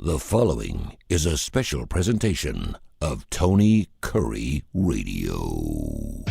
The following is a special presentation of Tony Kurre Radio.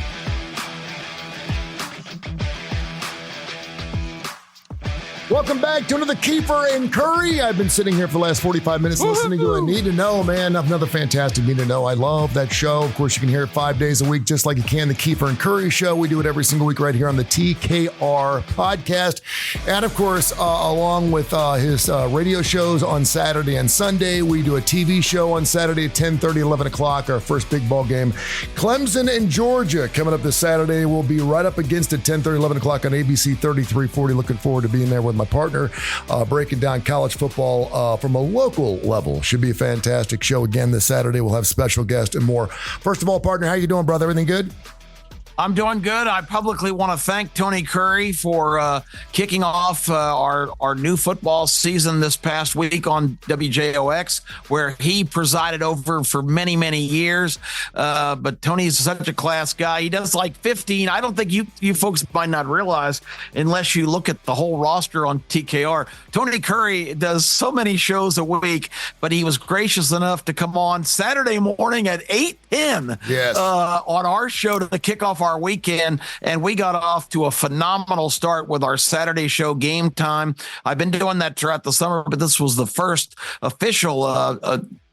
Welcome back to another Keefer and Kurre. I've been sitting here for the last 45 minutes listening to a Need to Know, man. Another fantastic Need to Know. I love that show. Of course, you can hear it 5 days a week, just like you can the Keefer and Kurre show. We do it every single week right here on the TKR podcast. And of course, along with his radio shows on Saturday and Sunday, we do a TV show on Saturday at 10:30, 11 o'clock, our first big ball game. Clemson and Georgia coming up this Saturday. We'll be right up against it 10:30, 11 o'clock on ABC 3340. Looking forward to being there with my partner, breaking down college football from a local level. Should be a fantastic show again this Saturday. We'll have special guests and more. First of all, partner, how you doing, brother? Everything good? I'm doing good. I publicly want to thank Tony Kurre for kicking off our new football season this past week on WJOX, where he presided over for many, many years. But Tony's such a class guy. He does like 15. I don't think you folks might not realize, unless you look at the whole roster on TKR. Tony Kurre does so many shows a week, but he was gracious enough to come on Saturday morning at 8:10 on our show to kick off our weekend, and we got off to a phenomenal start with our Saturday show, Game Time. I've been doing that throughout the summer, but this was the first official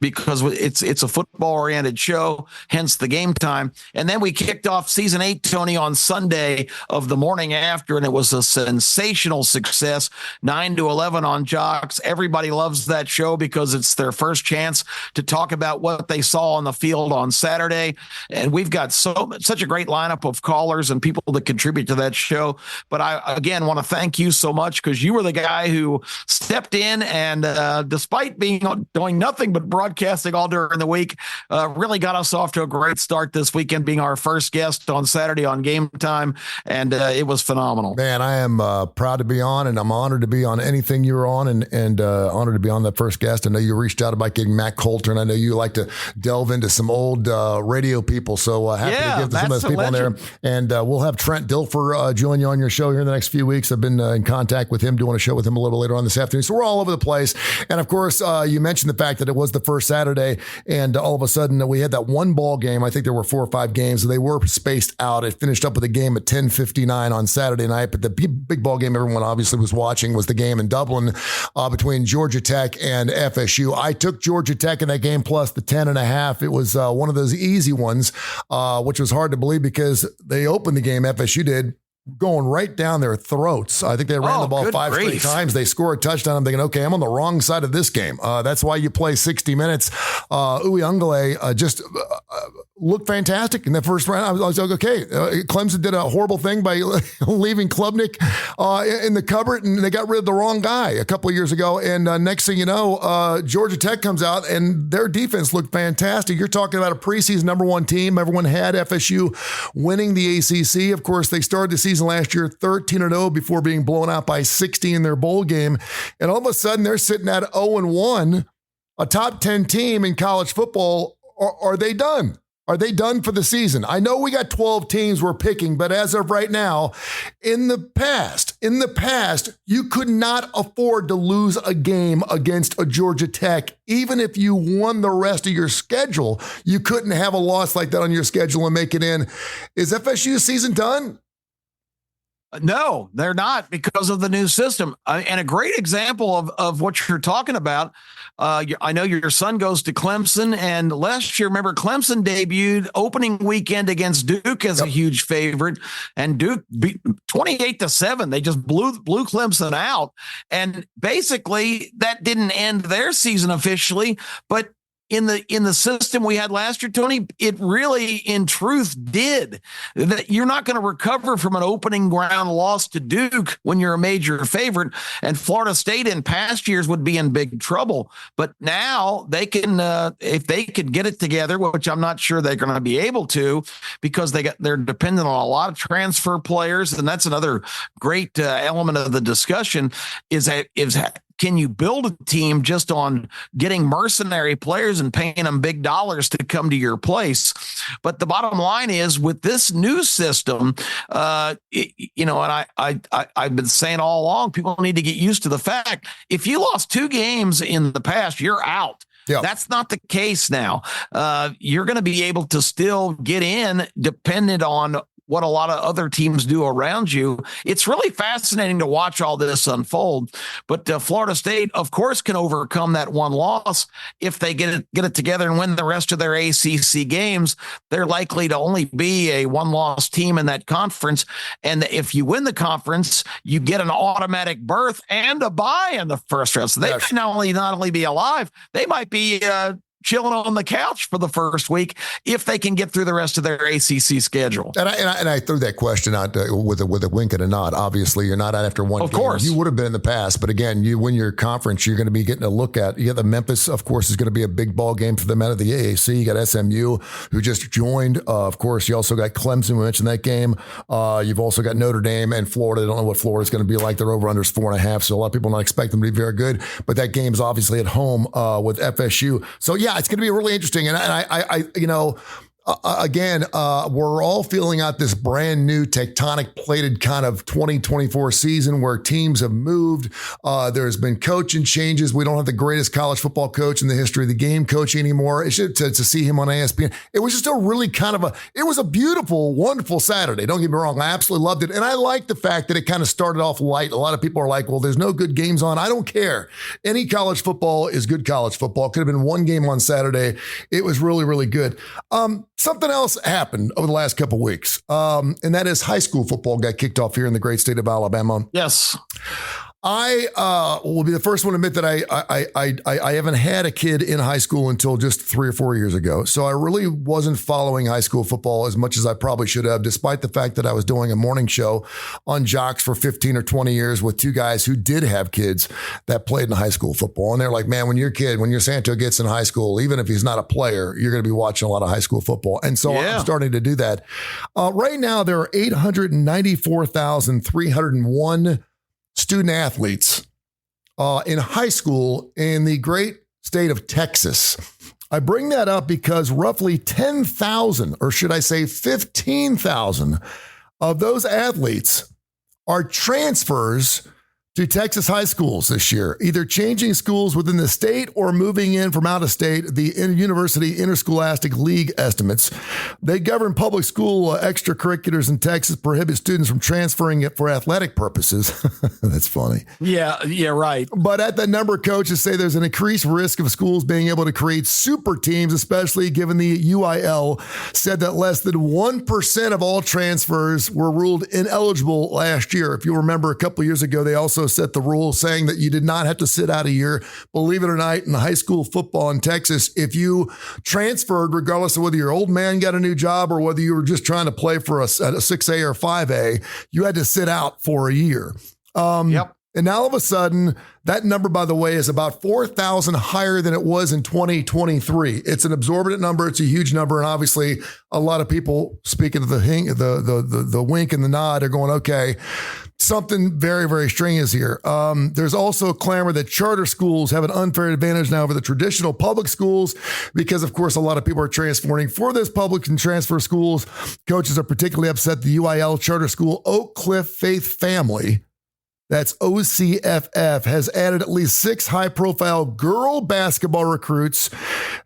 because it's a football-oriented show, hence the Game Time. And then we kicked off season 8, Tony, on Sunday of the morning after, and it was a sensational success, 9 to 11 on Jocks. Everybody loves that show because it's their first chance to talk about what they saw on the field on Saturday. And we've got such a great lineup of callers and people that contribute to that show. But I, again, want to thank you so much because you were the guy who stepped in and despite doing nothing but broadcasting all during the week, really got us off to a great start this weekend, being our first guest on Saturday on Game Time, and it was phenomenal. Man, I am proud to be on, and I'm honored to be on anything you're on, and honored to be on that first guest. I know you reached out about getting Matt Coulter, and I know you like to delve into some old radio people, so happy to get to some of those people on there. And we'll have Trent Dilfer join you on your show here in the next few weeks. I've been in contact with him, doing a show with him a little later on this afternoon, so we're all over the place. And of course, you mentioned the fact that it was the first Saturday, and all of a sudden we had that one ball game. I think there were 4 or 5 games, so they were spaced out. It finished up with a game at 10:59 on Saturday night, but the big ball game everyone obviously was watching was the game in Dublin between Georgia Tech and FSU. I took Georgia Tech in that game plus the 10.5. It was one of those easy ones, which was hard to believe because they opened the game, FSU did, going right down their throats. I think they ran the ball 5 straight times. They score a touchdown. I'm thinking, okay, I'm on the wrong side of this game. That's why you play 60 minutes. Uyunglele just looked fantastic in the first round. I was like, okay, Clemson did a horrible thing by leaving Klubnik in the cupboard, and they got rid of the wrong guy a couple of years ago. And next thing you know, Georgia Tech comes out, and their defense looked fantastic. You're talking about a preseason #1 team. Everyone had FSU winning the ACC. Of course, they started the season last year 13-0 before being blown out by 60 in their bowl game. And all of a sudden, they're sitting at 0-1, a top 10 team in college football. Are they done? Are they done for the season? I know we got 12 teams we're picking, but as of right now, in the past, you could not afford to lose a game against a Georgia Tech. Even if you won the rest of your schedule, you couldn't have a loss like that on your schedule and make it in. Is FSU's season done? No, they're not, because of the new system. And a great example of what you're talking about. I know your son goes to Clemson, and last year, remember, Clemson debuted opening weekend against Duke as a huge favorite, and Duke beat 28-7. They just blew Clemson out. And basically that didn't end their season officially, but in the system we had last year, Tony, it really, in truth, did. That you're not going to recover from an opening round loss to Duke when you're a major favorite, and Florida State in past years would be in big trouble. But now they can, if they could get it together, which I'm not sure they're going to be able to, because they're dependent on a lot of transfer players, and that's another great element of the discussion. Is can you build a team just on getting mercenary players and paying them big dollars to come to your place? But the bottom line is, with this new system, and I've been saying all along, people need to get used to the fact, if you lost 2 games in the past, you're out. Yep. That's not the case now. You're going to be able to still get in, dependent on what a lot of other teams do around you. It's really fascinating to watch all this unfold. But Florida State, of course, can overcome that one loss if they get it together and win the rest of their ACC games. They're likely to only be a one-loss team in that conference. And if you win the conference, you get an automatic berth and a bye in the first round. So they might not only be alive, they might be chilling on the couch for the first week if they can get through the rest of their ACC schedule. And I threw that question out with a wink and a nod. Obviously, you're not out after one game. Of course. You would have been in the past, but again, you win your conference, you're going to be getting a look at. You got the Memphis, of course, is going to be a big ball game for them out of the AAC. You got SMU, who just joined. Of course, you also got Clemson. We mentioned that game. You've also got Notre Dame and Florida. I don't know what Florida's going to be like. Their over-under is 4.5, so a lot of people don't expect them to be very good, but that game is obviously at home with FSU. So yeah, it's going to be really interesting. And we're all feeling out this brand new tectonic plated kind of 2024 season where teams have moved. There's been coaching changes. We don't have the greatest college football coach in the history of the game coaching anymore. To see him on ESPN, it was just a really it was a beautiful, wonderful Saturday. Don't get me wrong. I absolutely loved it. And I like the fact that it kind of started off light. A lot of people are like, well, there's no good games on. I don't care. Any college football is good college football. Could have been one game on Saturday. It was really, really good. Something else happened over the last couple of weeks, and that is high school football got kicked off here in the great state of Alabama. Yes. I will be the first one to admit that I haven't had a kid in high school until just 3 or 4 years ago. So I really wasn't following high school football as much as I probably should have, despite the fact that I was doing a morning show on Jocks for 15 or 20 years with 2 guys who did have kids that played in high school football. And they're like, man, when your Santo gets in high school, even if he's not a player, you're going to be watching a lot of high school football. And so I'm starting to do that. Right now, there are 894,301 student athletes in high school in the great state of Texas. I bring that up because roughly 10,000, or should I say 15,000 of those athletes are transfers to Texas high schools this year, either changing schools within the state or moving in from out of state. The University Interscholastic League estimates they govern public school extracurriculars in Texas, prohibit students from transferring it for athletic purposes. That's funny. Yeah, right. But at that number, coaches say there's an increased risk of schools being able to create super teams, especially given the UIL said that less than 1% of all transfers were ruled ineligible last year. If you remember, a couple of years ago, they also set the rule saying that you did not have to sit out a year. Believe it or not, in high school football in Texas, if you transferred, regardless of whether your old man got a new job or whether you were just trying to play for a 6A or 5A, you had to sit out for a year. And now all of a sudden, that number, by the way, is about 4,000 higher than it was in 2023. It's an absorbent number. It's a huge number. And obviously, a lot of people, speaking of the wink and the nod, are going, okay, something very, very strange is here. There's also clamor that charter schools have an unfair advantage now over the traditional public schools because, of course, a lot of people are transferring for this public and transfer schools. Coaches are particularly upset the UIL charter school Oak Cliff Faith Family, that's OCFF, has added at least 6 high-profile girl basketball recruits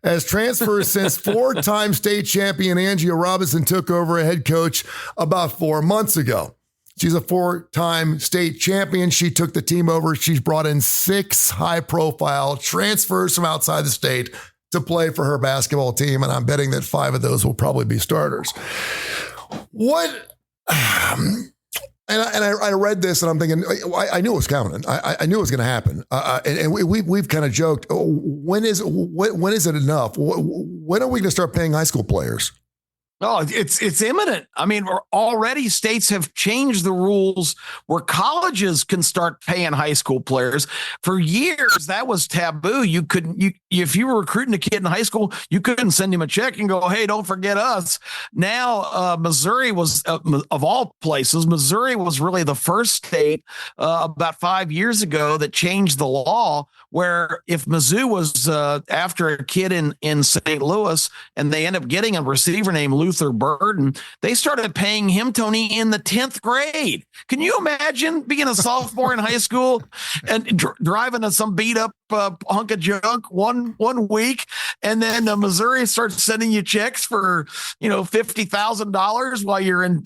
as transfers since 4-time state champion Angie Robinson took over as head coach about 4 months ago. She's a 4-time state champion. She took the team over. She's brought in 6 high-profile transfers from outside the state to play for her basketball team, and I'm betting that 5 of those will probably be starters. And I read this and I'm thinking, I knew it was coming. I knew it was going to happen. And we've kind of joked, when is it enough? When are we going to start paying high school players? Oh, it's imminent. I mean, already states have changed the rules where colleges can start paying high school players. For years, that was taboo. You couldn't, if you were recruiting a kid in high school, you couldn't send him a check and go, "Hey, don't forget us." Now, Missouri was, of all places, Missouri was really the first state about 5 years ago that changed the law. Where if Mizzou was after a kid in St. Louis and they end up getting a receiver named Luther Burden, they started paying him, Tony, in the 10th grade. Can you imagine being a sophomore in high school and driving to some beat up hunk of junk one week, and then Missouri starts sending you checks for $50,000 while you're in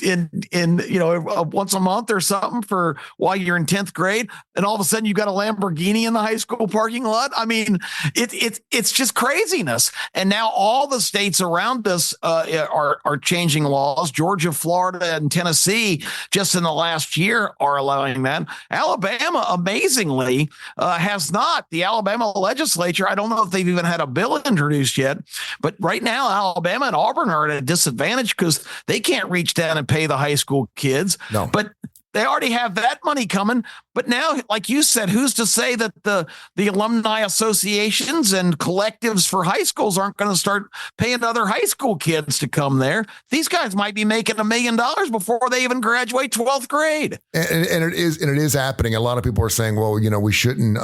once a month or something for while you're in 10th grade, and all of a sudden you got a Lamborghini in the high school parking lot. I mean, it's just craziness. And now all the states around us are changing laws. Georgia, Florida, and Tennessee just in the last year are allowing that. Alabama, amazingly, has not. The Alabama legislature, I don't know if they've even had a bill introduced yet, but right now Alabama and Auburn are at a disadvantage because they can't reach down and pay the high school kids. No. But they already have that money coming. But now, like you said, who's to say that the alumni associations and collectives for high schools aren't going to start paying other high school kids to come there? These guys might be making $1 million before they even graduate 12th grade. And it is happening. A lot of people are saying, well, we shouldn't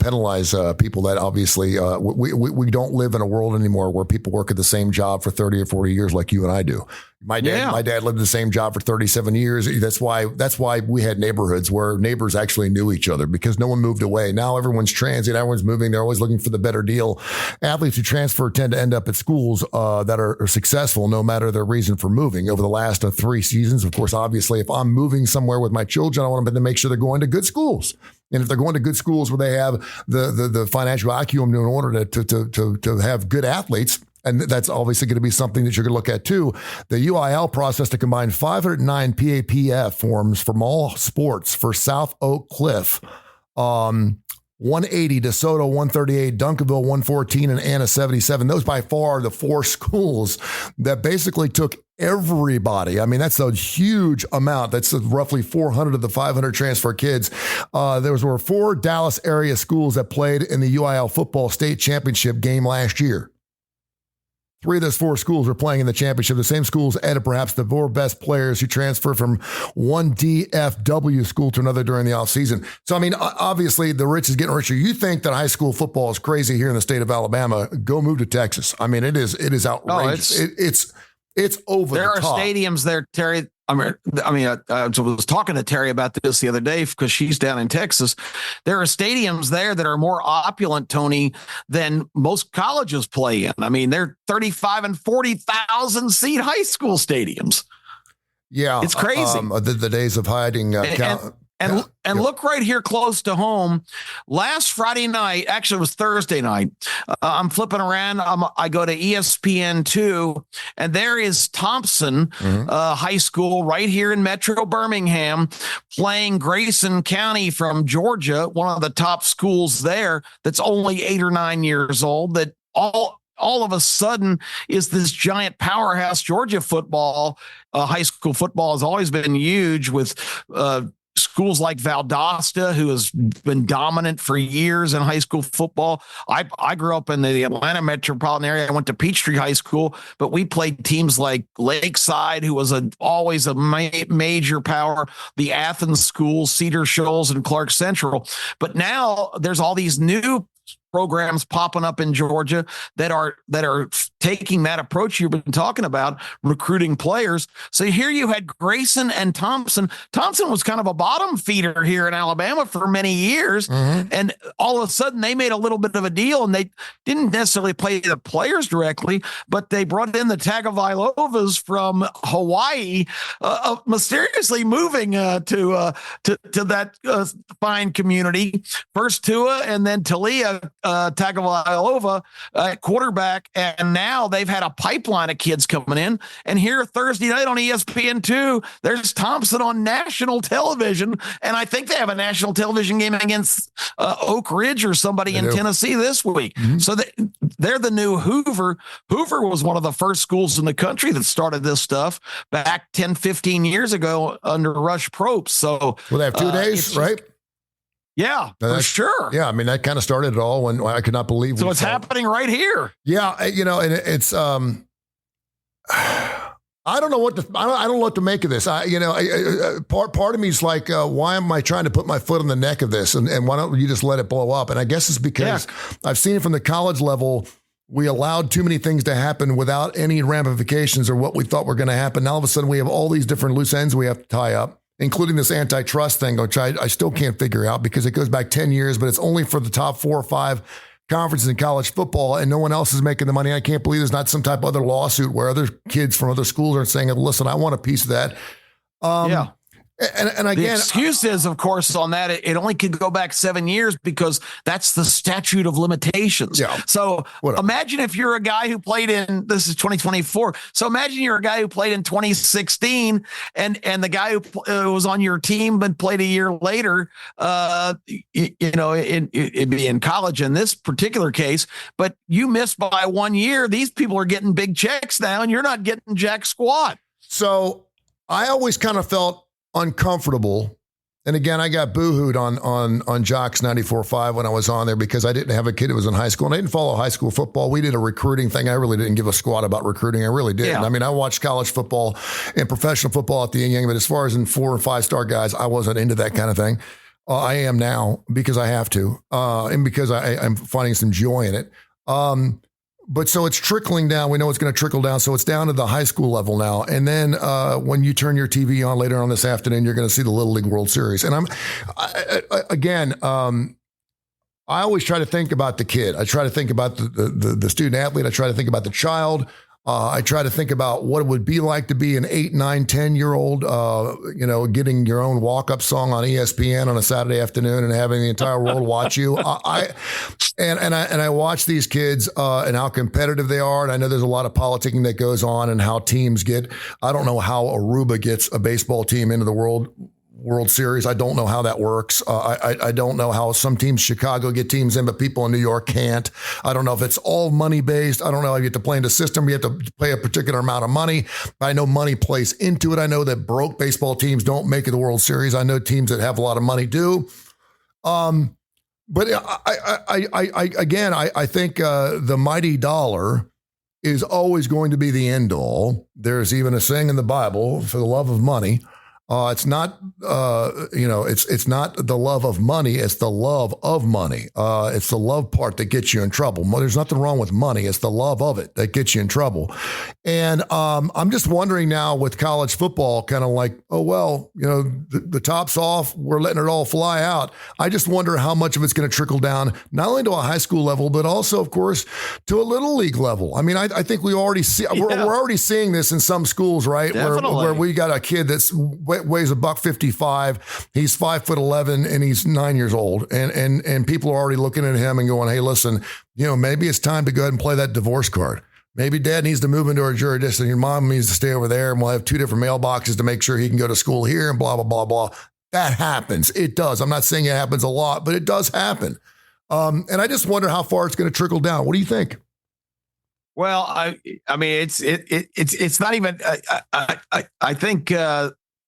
penalize people that obviously we don't live in a world anymore where people work at the same job for 30 or 40 years like you and I do. My dad lived the same job for 37 years. That's why we had neighborhoods where neighbors actually knew each other because no one moved away. Now everyone's transient. Everyone's moving. They're always looking for the better deal. Athletes who transfer tend to end up at schools that are successful no matter their reason for moving. Over the last 3 seasons, of course, obviously, if I'm moving somewhere with my children, I want them to make sure they're going to good schools. And if they're going to good schools where they have the financial acumen in order to have good athletes, and that's obviously going to be something that you're going to look at too. The UIL process to combine 509 PAPF forms from all sports for South Oak Cliff, 180, DeSoto 138, Duncanville 114, and Anna 77. Those by far are the 4 schools that basically took everybody. I mean, that's a huge amount. That's roughly 400 of the 500 transfer kids. There were 4 Dallas area schools that played in the UIL football state championship game last year. 3 of those 4 schools were playing in the championship. The same schools added perhaps the 4 best players who transferred from one DFW school to another during the offseason. So, I mean, obviously, the rich is getting richer. You think that high school football is crazy here in the state of Alabama, go move to Texas. I mean, it is outrageous. It's over the top. There are stadiums there, Terry. I was talking to Terry about this the other day because she's down in Texas. There are stadiums there that are more opulent, Tony, than most colleges play in. I mean, they're 35 and 40,000 seat high school stadiums. Yeah. It's crazy. The days of hiding. And look right here close to home. Last Friday night, actually it was Thursday night, I'm flipping around. I go to ESPN2, and there is Thompson High School right here in Metro Birmingham playing Grayson County from Georgia, one of the top schools there that's only 8 or 9 years old, that all of a sudden is this giant powerhouse. Georgia football, high school football has always been huge with schools like Valdosta, who has been dominant for years in high school football. I grew up in the Atlanta metropolitan area. I went to Peachtree High School, but we played teams like Lakeside, who was always a major power, the Athens schools, Cedar Shoals, and Clark Central. But now there's all these new programs popping up in Georgia that are taking that approach you've been talking about, recruiting players. So here you had Grayson and Thompson. Thompson was kind of a bottom feeder here in Alabama for many years. And all of a sudden they made a little bit of a deal, and they didn't necessarily play the players directly, but they brought in the Tagovailoas from Hawaii, mysteriously moving to that fine community. First Tua and then Talia Tagovailoa at quarterback, and now they've had a pipeline of kids coming in. And here Thursday night on ESPN2, there's Thompson on national television, and I think they have a national television game against Oak Ridge or somebody in Tennessee this week. So they're the new Hoover. Hoover was one of the first schools in the country that started this stuff back 10, 15 years ago under Rush Probst. So well, they have 2 days, right? Yeah, for sure. Yeah, I mean, that kind of started it all when I could not believe. So it's happening right here. Yeah, and it's I don't know what I don't know what to make of this. Part of me is like, why am I trying to put my foot on the neck of this? And why don't you just let it blow up? And I guess it's because I've seen it from the college level. We allowed too many things to happen without any ramifications or what we thought were going to happen. Now all of a sudden we have all these different loose ends we have to tie up, including this antitrust thing, which I still can't figure out because it goes back 10 years, but it's only for the top 4 or 5 conferences in college football, and no one else is making the money. I can't believe there's not some type of other lawsuit where other kids from other schools are saying, listen, I want a piece of that. And again, the excuse is, of course, on that, it only could go back 7 years because that's the statute of limitations. Yeah. So imagine if you're a guy who played in, this is 2024. So imagine you're a guy who played in 2016 and the guy who was on your team but played a year later, it'd be in college in this particular case, but you missed by 1 year. These people are getting big checks now and you're not getting jack squat. So I always kind of felt uncomfortable. And again, I got boohooed on Jocks 94.5 when I was on there because I didn't have a kid who was in high school and I didn't follow high school football. We did a recruiting thing. I really didn't give a squat about recruiting. I really didn't. Yeah. I mean, I watched college football and professional football at the yin-yang, but as far as in 4 or 5 star guys, I wasn't into that kind of thing. I am now because I have to, and because I'm finding some joy in it. But so it's trickling down. We know it's going to trickle down. So it's down to the high school level now. And then when you turn your TV on later on this afternoon, you're going to see the Little League World Series. And I always try to think about the kid. I try to think about the student athlete. I try to think about the child. I try to think about what it would be like to be an 8, 9, 10-year-old, getting your own walk-up song on ESPN on a Saturday afternoon and having the entire world watch you. I watch these kids and how competitive they are. And I know there's a lot of politicking that goes on and how teams get. I don't know how Aruba gets a baseball team into the World Series. I don't know how that works. I don't know how some teams, Chicago, get teams in, but people in New York can't. I don't know if it's all money based. I don't know if you have to play in the system. You have to pay a particular amount of money. But I know money plays into it. I know that broke baseball teams don't make it the World Series. I know teams that have a lot of money do. But I think the mighty dollar is always going to be the end all. There's even a saying in the Bible, for the love of money. It's not, it's not the love of money. It's the love of money. It's the love part that gets you in trouble. There's nothing wrong with money. It's the love of it that gets you in trouble. And I'm just wondering now with college football, kind of like, oh, well, the top's off. We're letting it all fly out. I just wonder how much of it's going to trickle down, not only to a high school level, but also, of course, to a little league level. I mean, I think we already see, we're already seeing this in some schools, right? Where we got a kid that's weighs $155. He's 5'11" and he's 9 years old. And people are already looking at him and going, hey, listen, maybe it's time to go ahead and play that divorce card. Maybe dad needs to move into our jurisdiction. Your mom needs to stay over there and we'll have 2 different mailboxes to make sure he can go to school here and blah, blah, blah, blah. That happens. It does. I'm not saying it happens a lot, but it does happen. And I just wonder how far it's going to trickle down. What do you think? Well, I mean, it's not even, I think,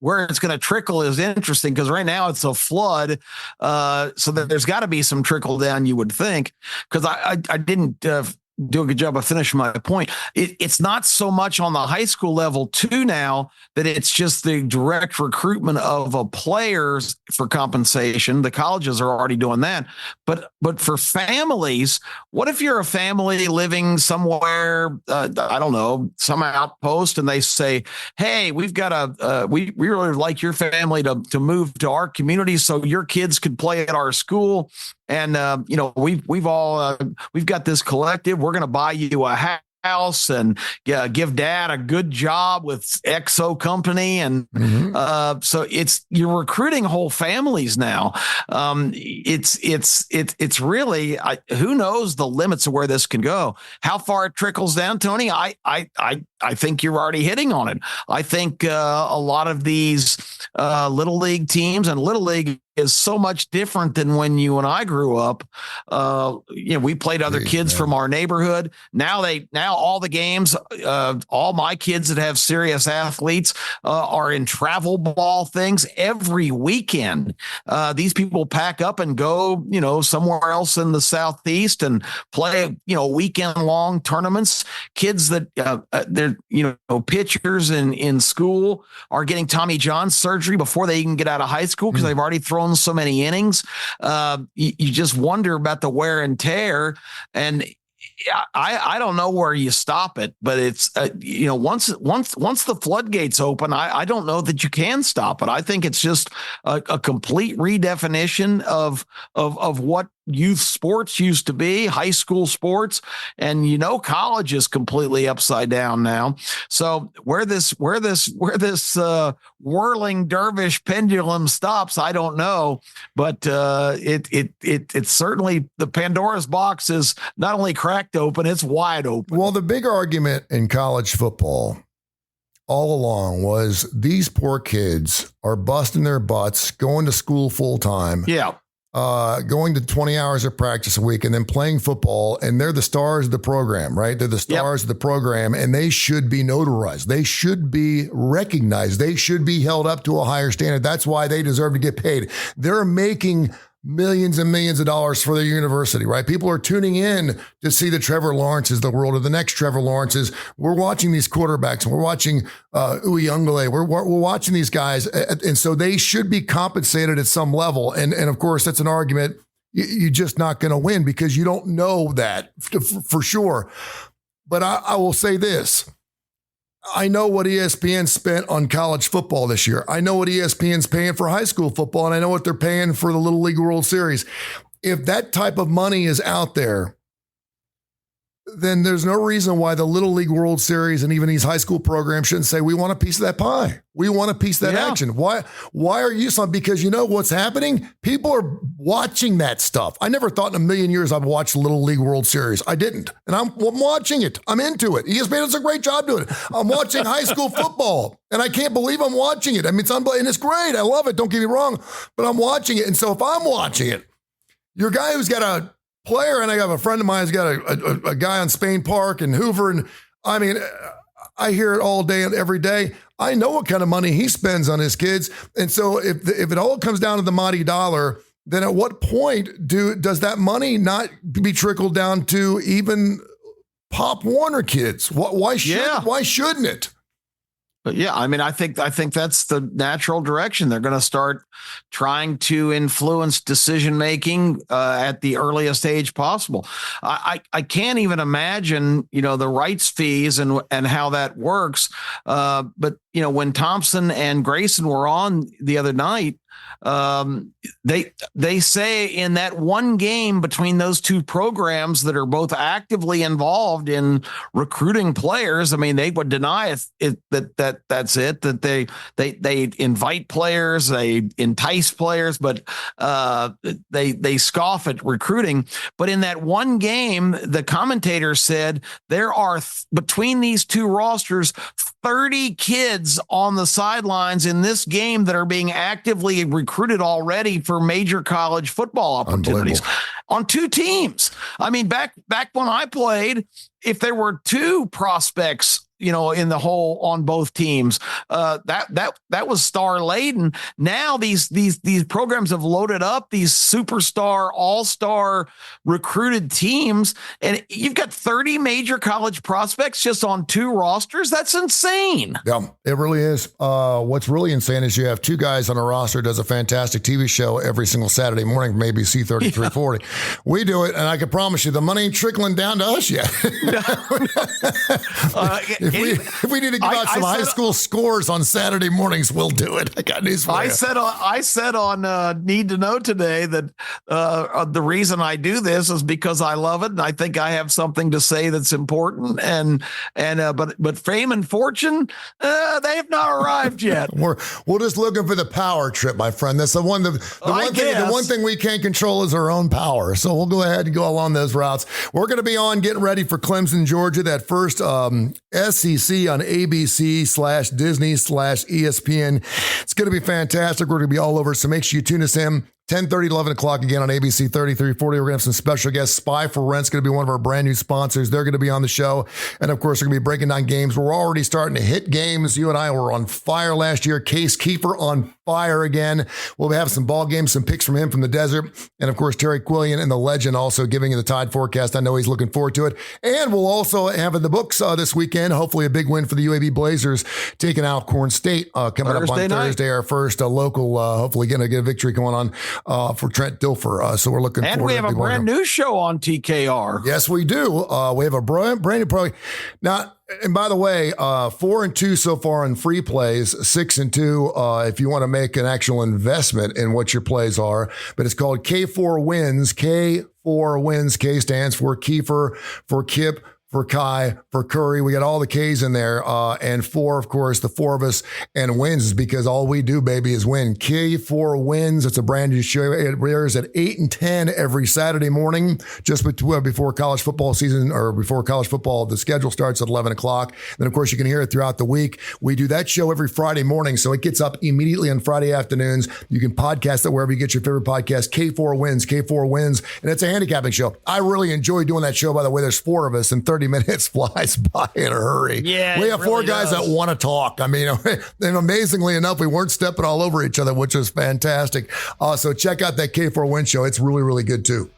where it's going to trickle is interesting because right now it's a flood. So that there's got to be some trickle down, you would think, because I didn't do a good job of finishing my point. It's not so much on the high school level too now that it's just the direct recruitment of players for compensation. The colleges are already doing that. But for families, what if you're a family living somewhere, I don't know, some outpost, and they say, hey, we've got we really like your family to move to our community so your kids could play at our school. And, we've got this collective. We're going to buy you a house and give dad a good job with XO company. And so you're recruiting whole families now. It's really, who knows the limits of where this can go, how far it trickles down, Tony. I think you're already hitting on it. I think a lot of these little league teams, and little league is so much different than when you and I grew up. We played other kids from our neighborhood. Now all the games, all my kids that have serious athletes are in travel ball things every weekend. These people pack up and go, somewhere else in the Southeast and play, weekend long tournaments. Kids that they're, pitchers in school are getting Tommy John surgery before they even get out of high school because they've already thrown so many innings. You just wonder about the wear and tear. And I don't know where you stop it, but it's once the floodgates open, I don't know that you can stop it. I think it's just a complete redefinition of what youth sports used to be, high school sports, and college is completely upside down now. So where this whirling dervish pendulum stops, I don't know, but it's certainly, the Pandora's box is not only cracked open, it's wide open. Well, the big argument in college football all along was these poor kids are busting their butts, going to school full time. Yeah. Going to 20 hours of practice a week and then playing football, and they're the stars of the program, right? They're the stars of the program, and they should be notarized. They should be recognized. They should be held up to a higher standard. That's why they deserve to get paid. They're making millions and millions of dollars for their university, right? People are tuning in to see the Trevor Lawrences, the world of the next Trevor Lawrences. We're watching these quarterbacks, and we're watching Uyunglele. We're watching these guys, and so they should be compensated at some level. And of course, that's an argument you're just not going to win because you don't know that for sure. But I will say this. I know what ESPN spent on college football this year. I know what ESPN's paying for high school football, and I know what they're paying for the Little League World Series. If that type of money is out there, then there's no reason why the Little League World Series and even these high school programs shouldn't say, we want a piece of that pie. We want a piece of that action. Why are you so? Because you know what's happening? People are watching that stuff. I never thought in a million years I'd watch the Little League World Series. I didn't. And I'm watching it. I'm into it. ESPN does a great job doing it. I'm watching high school football, and I can't believe I'm watching it. I mean, it's unbelievable, and it's great. I love it. Don't get me wrong. But I'm watching it. And so if I'm watching it, your guy who's got a player, and I have a friend of mine who's got a guy on Spain Park and Hoover, and I mean, I hear it all day and every day. I know what kind of money he spends on his kids, and so if it all comes down to the mighty dollar, then at what point does that money not be trickled down to even Pop Warner kids? Why shouldn't it? Yeah, I mean, I think that's the natural direction. They're going to start trying to influence decision making at the earliest age possible. I can't even imagine, the rights fees and how that works. But when Thompson and Grayson were on the other night, they say in that one game between those two programs that are both actively involved in recruiting players, I mean, they would deny that's it, that they invite players, they entice players, but they scoff at recruiting. But in that one game, the commentator said there are between these two rosters 30 kids on the sidelines in this game that are being actively recruited already for major college football opportunities on two teams. I mean, back when I played, if there were two prospects, in the whole on both teams, that was star laden. Now these programs have loaded up these superstar, all-star recruited teams, and you've got 30 major college prospects just on two rosters. That's insane. Yeah, it really is. What's really insane is you have two guys on a roster does a fantastic TV show every single Saturday morning from ABC 3340. We do it, and I can promise you the money ain't trickling down to us yet. If we need to give out some high school scores on Saturday mornings, we'll do it. I got news for you. I said on Need to Know today that the reason I do this is because I love it, and I think I have something to say that's important. But fame and fortune, they have not arrived yet. We're just looking for the power trip, my friend. That's the one. The one thing we can't control is our own power. are. So we'll go ahead and go along those routes. We're going to be on getting ready for Clemson, Georgia, that first SEC on ABC/Disney/ESPN. It's going to be fantastic. We're going to be all over. So make sure you tune us in. 10:30, 11 o'clock again on ABC 3340. We're going to have some special guests. Spy for Rent's going to be one of our brand new sponsors. They're going to be on the show. And of course, we're going to be breaking down games. We're already starting to hit games. You and I were on fire last year. Case Keefer on fire again. We'll have some ball games, some picks from him from the desert. And of course, Terry Quillian and the legend also giving you the Tide forecast. I know he's looking forward to it. And we'll also have in the books this weekend, hopefully a big win for the UAB Blazers, taking out Corn State coming up on Thursday, our first local, hopefully going to get a victory going on for Trent Dilfer. So we're looking forward to it. And we have a brand new show on TKR. Yes, we do. We have a brand new program. Now, and by the way, 4-2 so far in free plays, 6-2 if you want to make an actual investment in what your plays are. But it's called K4 Wins. K4 Wins. K stands for Keefer, for Kip, for Kai, for Curry. We got all the K's in there. And 4, of course, the 4 of us, and wins is because all we do, baby, is win. K4 Wins. It's a brand new show. It airs at 8 and 10 every Saturday morning, just before college football season, or before college football. The schedule starts at 11 o'clock. Then, of course, you can hear it throughout the week. We do that show every Friday morning, so it gets up immediately on Friday afternoons. You can podcast it wherever you get your favorite podcast. K4 Wins, K4 Wins. And it's a handicapping show. I really enjoy doing that show, by the way. There's 4 of us, and 30 minutes flies by in a hurry. Yeah, we have 4 guys that want to talk. I mean, and amazingly enough, we weren't stepping all over each other, which was fantastic. So check out that K4 Win show. It's really, really good too.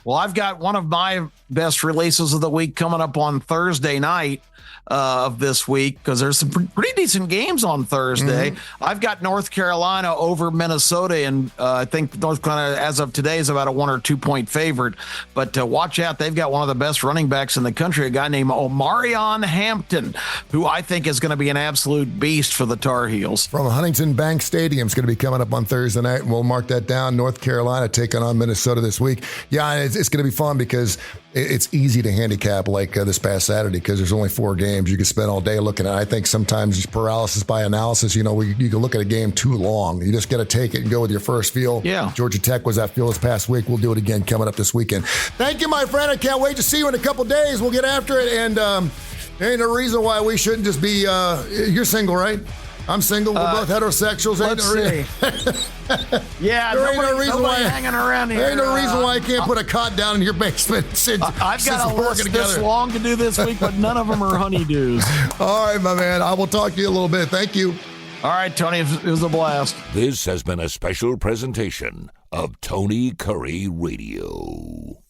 Well, I've got one of my best releases of the week coming up on Thursday night of this week, because there's some pretty decent games on Thursday. Mm-hmm. I've got North Carolina over Minnesota, and I think North Carolina, as of today, is about a 1 or 2 point favorite. But watch out, they've got one of the best running backs in the country, a guy named Omarion Hampton, who I think is going to be an absolute beast for the Tar Heels. From Huntington Bank Stadium, it's going to be coming up on Thursday night, and we'll mark that down. North Carolina taking on Minnesota this week. Yeah, it's going to be fun because it's easy to handicap like this past Saturday, because there's only 4 games you can spend all day looking at. I think sometimes it's paralysis by analysis. You can look at a game too long. You just got to take it and go with your first feel. Yeah. Georgia Tech was that feel this past week. We'll do it again coming up this weekend. Thank you, my friend. I can't wait to see you in a couple days. We'll get after it. And there ain't no reason why we shouldn't just be, you're single, right? I'm single. We're both heterosexuals. Let's see. Yeah, there ain't no reason why hanging around here. There ain't no reason why I can't put a cot down in your basement. I've got a list this long to do this week, but none of them are honeydews. All right, my man. I will talk to you a little bit. Thank you. All right, Tony. It was a blast. This has been a special presentation of Tony Curre Radio.